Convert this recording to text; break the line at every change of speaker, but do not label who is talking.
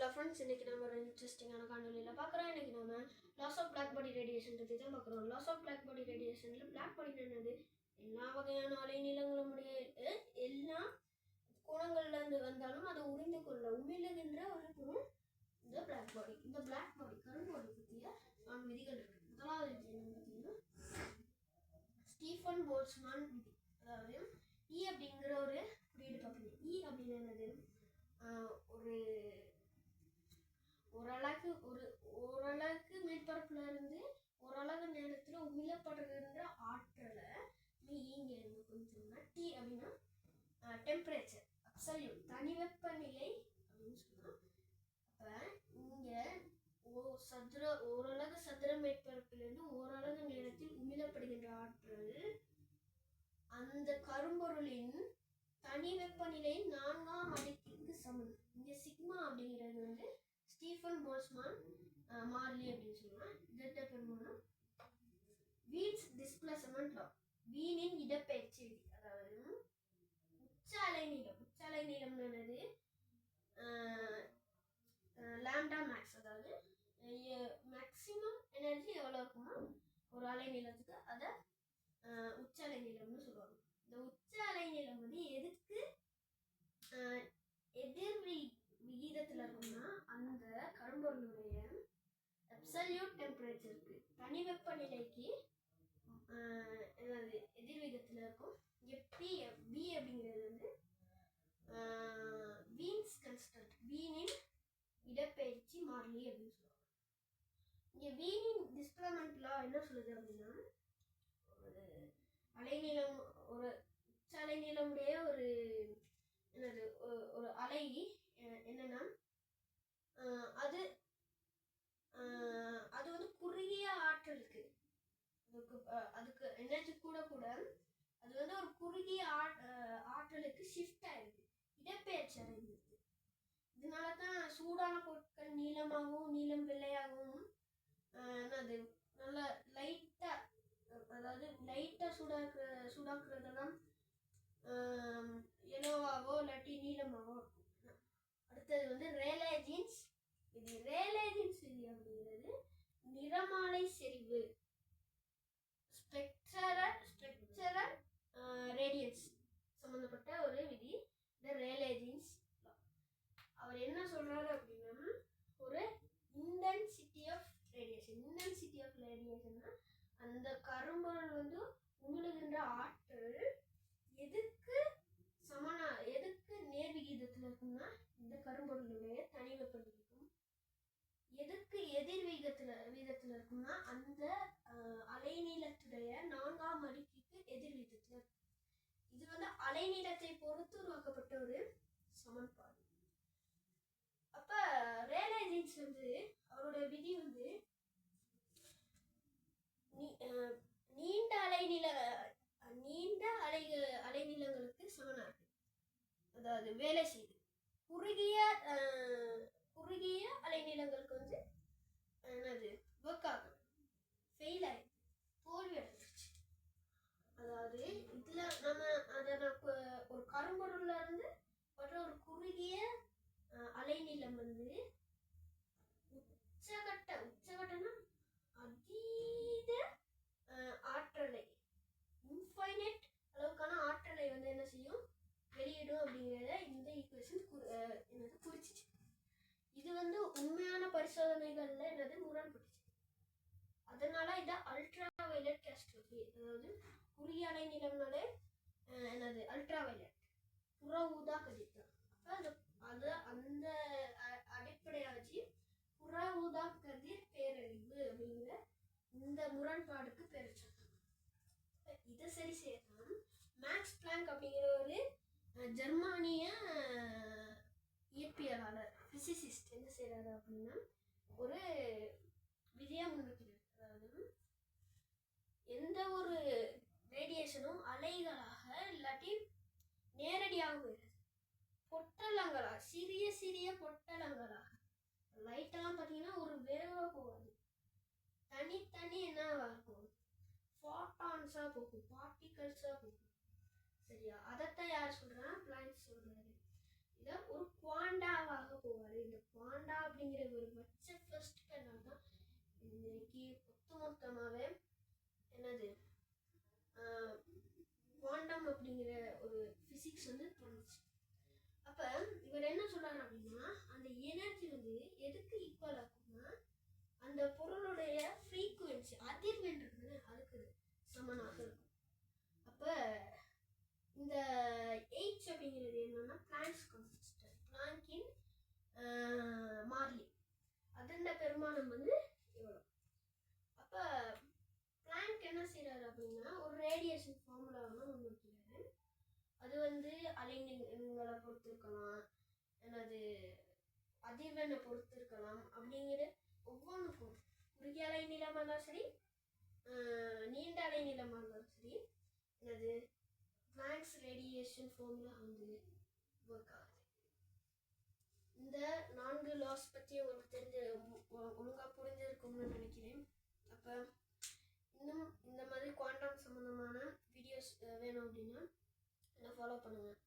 Hello friends, இன்றைக்கி நம்ம ஒரு இன்ட்ரெஸ்டிங்கான காணொலியில் பார்க்குறோம். இன்றைக்கி நம்ம law of black body radiation பற்றி தான் பார்க்குறோம். லாஸ் ஆஃப் பிளாக் பாடி ரேடியேஷனில் பிளாக் பாடி என்னது, எல்லா வகையான அலைநீளங்களுடைய எல்லா கோணங்கள்லேருந்து வந்தாலும் அதை உறிந்து கொள்ள உமிழுகின்ற ஒரு பொருள் இந்த பிளாக் பாடி. இந்த பிளாக் பாடி கரும்பாடி பற்றிய 4 விதிகள் இருக்குது. முதலாவது விதி என்னன்னு பார்த்தீங்கன்னா ஸ்டீஃபன் போல்ட்ஸ்மேன் விதி. அதாவது இ அப்படிங்கிற ஒரு குறியீடு பார்ப்பீங்க. இ அப்படின்னு என்னது, ஓரளவுக்கு மேற்பரப்புல இருந்து ஓரளவு நேரத்தில் உமிழப்படுகின்ற ஆற்றலை இங்கே இருந்து கொஞ்சம்னா டி அப்படின்னா டெம்பரேச்சர், அப்சல்யூட் தனிவெப்பநிலை அப்படின்னு சொன்னா. அப்போ இங்கே ஓரளவு சதுர மேற்பரப்பிலிருந்து ஓரளவு நேரத்தில் உமிழப்படுகின்ற ஆற்றல் அந்த கரும்பொருளின் தனி வெப்பநிலை 4ஆம் அடுக்கிற்கு சமம். இங்கே சிக்மா அப்படிங்கிறது வந்து ஸ்டீஃபன் போல்ட்ஸ்மேன் மாறிலி அப்படின்னு சொல்லலாம். இதற்கு பெருமானம் வீன்ஸ் டிஸ்பிளேஸ்மெண்ட் லா, வீனின் இடப்பெயர்ச்சி விதி. அதாவது உச்ச அலை நீளம் என்னது, லாம்டா மேக்ஸ். அதாவது மேக்சிமம் எனர்ஜி எவ்வளோ இருக்குமோ ஒரு அலை நீளத்துக்கு அதை உச்ச அலை நீளம்னு சொல்லுவாங்க. இந்த உச்ச அலை நீளம் வந்து எதுக்கு எதிர் விகிதத்தில் இருக்கும்னா அந்த கரும்பொருளுடைய அப்சல்யூட் டெம்பரேச்சருக்கு தனி வெப்பநிலைக்கு எதிர் விகிதத்தில் இருக்கும். பி அப்படிங்கிறது வந்து வீன்ஸ் கான்ஸ்டன்ட், வீனின் இடப்பெயர்ச்சி மாறிலி அப்படின்னு சொல்லுவாங்க. இங்கே வீனின் டிஸ்பிளேஸ்மெண்ட் லா என்ன சொல்லுது அப்படின்னா, ஒரு அலைநீளம், ஒரு உச்ச அலைநீளமுடைய ஒரு என்னது ஒரு அலை என்னன்னா அது வந்து குறுகிய ஆற்றலுக்கு அதுக்கு எனர்ஜி கூட அது வந்து ஒரு குறுகிய ஆற்றலுக்கு ஷிஃப்ட் ஆயிருக்கு, இடப்பெயர்ச்சி அடைஞ்சிருக்கு. இதனால தான் சூடான பொருட்கள் நீளமாகவும் நீளம் வெள்ளையாகவும் என்னது நல்லா லைட்டா, அதாவது லைட்டா சூடாக்குறதெல்லாம் எல்லோவாவோ இல்லாட்டி நீளமாவோ இருக்கும். அடுத்தது வந்து ரேலே ஜீன்ஸ் விதி. ரேலே ஜீன்ஸ் விதி அப்படிங்கிறது நிறமாலை செறிவு, ஸ்பெக்ட்ரல் ரேடியன்ஸ் சம்பந்தப்பட்ட ஒரு விதி, இந்த ரேலே ஜீன்ஸ். அவர் என்ன சொல்றாரு அப்படின்னா, ஒரு இன்டென்சிட்டி ஆஃப் ரேடியேஷன்னா அந்த கரும்பொருள் வந்து உமிழுகின்ற ஆற்றல் எதுக்கு நேர் விகிதத்தில் இருக்கும்னா இந்த கரும்பொருளுடைய தனி வெப்பநிலைக்கும், எதுக்கு எதிர் வீதத்தில் இருக்கும்னா அந்த அலைநீளத்துடைய 4ஆம் அடுக்கிற்கு எதிர் வீதத்தில் இருக்கும். இது வந்து அலைநீளத்தை பொறுத்து உருவாக்கப்பட்ட ஒரு சமன்பாடு. அப்ப ரேலே ஜீன்ஸ் வந்து அவருடைய விதி வந்து நீண்ட அலைநீளங்களுக்கு சமனாக, அதாவது வேலை செய்து குறுகிய அலைநீளங்களுக்கு வந்து என்னது ஒர்க் ஆகல, ஃபெயில் ஆயிடுச்சு, தோல்வி அடைஞ்சிருச்சு. அதாவது இதுல ஒரு கரும்பொருள்ல இருந்து வர்ற ஒரு குறுகிய அலைநீளம் வந்து உச்சகட்டம்னா அதீத ஆற்றலை, இன்ஃபைனைட் அளவுக்கான ஆற்றலை வந்து என்ன செய்யும், வெளியிடும் அப்படிங்கிறத இந்த ஈக்குவேஷன் குறிச்சிச்சு. இது வந்து உண்மையான பரிசோதனைகள்ல என்னது முரண்பட்டுச்சு. அதனால இதை அல்ட்ரா வயலட் கேஸ்ட்ரோஃபி, அதாவது குறுகிய அலை நீளம்னாலே என்னது அல்ட்ரா வயலட், புற ஊதா கதிர். அப்ப அந்த அடிப்படையாக வச்சு புற ஊதா கதிர் பேரழிவு அப்படிங்கிற இந்த முரண்பாடுக்கு பேர் வச்சாங்க. இதை சரி செய்யலாம் மேக்ஸ் பிளாங்க் அப்படிங்கிற ஒரு ஜெர்மானிய இயற்பியலாளர், பிசிசிஸ்ட் என்ன செய்யறாரு அப்படின்னா ஒரு விதியா முன்வைக்கிறார். அதாவது எந்த ஒரு ரேடியேஷனும் அலைகளாக இல்லாட்டி நேரடியாக போயிடுது, பொட்டலங்களாக, சிறிய பொட்டலங்களாக. லைட்டெல்லாம் பார்த்தீங்கன்னா ஒரு வேகமாக போகாது, தனித்தனி என்னவா இருக்கும், ஃபோட்டான்ஸாக போகும், பார்ட்டிகல்ஸாக போகும். சரியா? அதைத்தான் யார் சொல்றாங்க, பிளாங்க் சொல்றாரு. இதை ஒரு குவாண்டாவாக போவார். இந்த குவாண்டா அப்படிங்கிற ஒரு வச்ச ஃபர்ஸ்ட் பெண்ணால் தான் இன்னைக்கு ஒட்டுமொத்தமாகவே என்னது குவாண்டம் அப்படிங்கிற ஒரு ஃபிசிக்ஸ் வந்து தோணுச்சு. அப்போ இவர் என்ன சொல்றாரு அப்படின்னா, அந்த எனர்ஜி வந்து எதுக்கு ஈக்குவல் ஆகும்னா அந்த பொருளுடைய ஃப்ரீக்குவென்சி அதிர்வெண் இருக்குன்னு அதுக்கு சமனாக இருக்கும். அப்போ இந்த H அப்படிங்கிறது என்னன்னா பிளாங்க்ஸ் கான்ஸ்டன்ட், பிளாங்கின் மாறிலி, அதோட பெருமானம் வந்து எவ்வளோ. அப்போ பிளாங்க் என்ன செய்யறாரு அப்படின்னா ஒரு ரேடியேஷன் ஃபார்முலா வந்து முன்வைக்கிறாரு. அது வந்து அலைநீளங்களை பொறுத்து இருக்கலாம், என்னது அதிர்வெண்ணை பொறுத்து இருக்கலாம். அப்படிங்கிற ஒவ்வொன்றுக்கும் குறுகிய அலை நீளமாக இருந்தாலும் சரி, நீண்ட அலை நீளமாக இருந்தாலும் சரி, என்னது பிளாங்க்ஸ் ரேடியேஷன் ஃபார்முலா வந்து ஒர்க் ஆகுது. இந்த 4 லாஸ் பற்றி உங்களுக்கு ஒழுங்காக புரிஞ்சிருக்கும்னு நினைக்கிறேன். அப்போ இன்னும் இந்த மாதிரி குவாண்டம் சம்மந்தமான வீடியோஸ் வேணும் அப்படின்னா என்னை ஃபாலோ பண்ணுங்கள்.